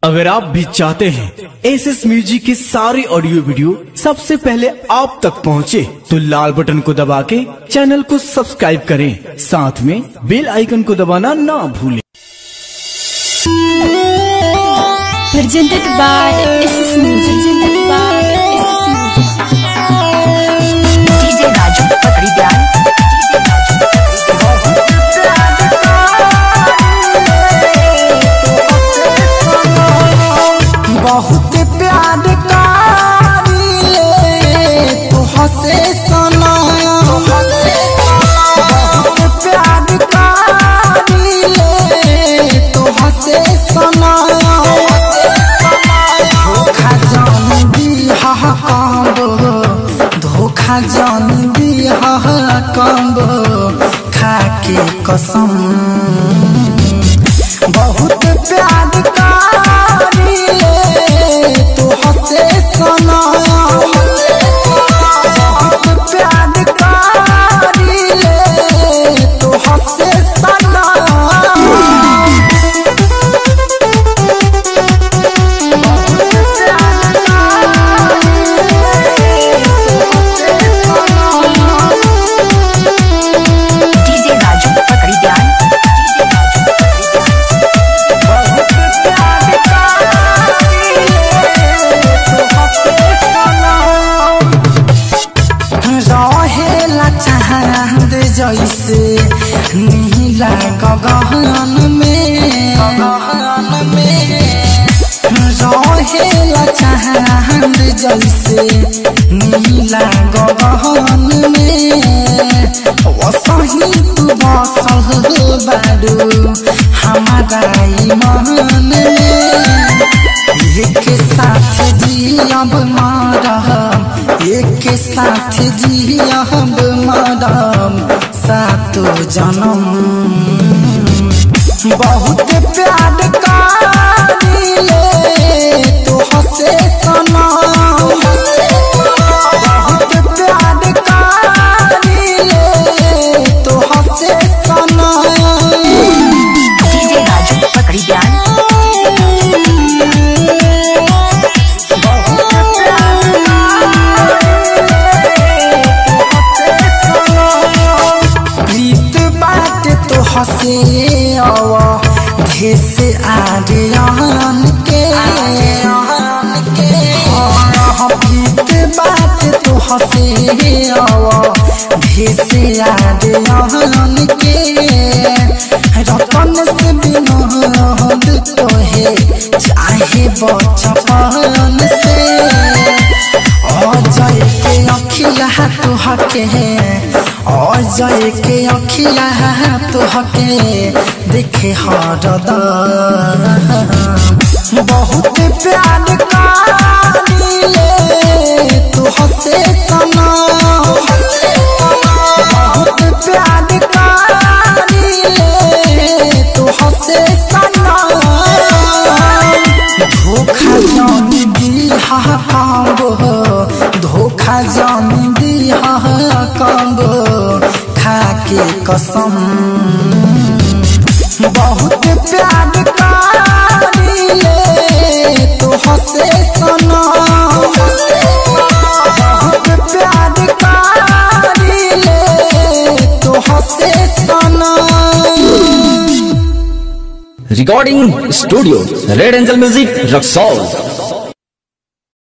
अगर आप भी चाहते हैं एसएस म्यूजिक की सारी ऑडियो वीडियो सबसे पहले आप तक पहुंचे, तो लाल बटन को दबा के चैनल को सब्सक्राइब करें, साथ में बेल आइकन को दबाना ना भूलें। Presented by SS Music. DJ Raju पकड़ी ध्यान। बहुत प्यार कारिले तो हसे सनाया, बहुत प्यार कारिले तो हसे सनाया। धोखा जान दिया कांब, धोखा जान दिया कांब, खाके कसम। बहुत प्यार कारिले तो हसे सनाया, बहुत प्यार कारिले तो हसे सनाया। DJ Raju पकड़ी ध्यान। चांद जैसे नीला गगन में, रहेला चांद जैसे नीला गगन में। वसही तू बसल बारू हमारा ईमान में। एक साथ जियब मरम, एक साथ जियब मरम, सातो जन्म। बहुत प्यार कारिले तो हसे सनाया, बहुत प्यार कारिले तो हसे सनाया। DJ Raju पकड़ी ध्यान। हसे आवा घेस आर्यन के, गीत बात तो हसे आवा घेस आर्यन के। रतन से विनोद तो है चाहे बचपन से। अजय के अखिला तो हके, अजय के अखिला तो हके देखे हरदम। बहुत प्यार कारिले तो हसे सनाया, बहुत प्यार कारिले तो हसे सनाया। धोखा जान दिया कांब, धोखा जान दिया कांब, खाके कसम। बहुत प्यार कारिले तो हसे सनाया, बहुत प्यार कारिले तो हसे सनाया। Recording studio red angel music Raxaul.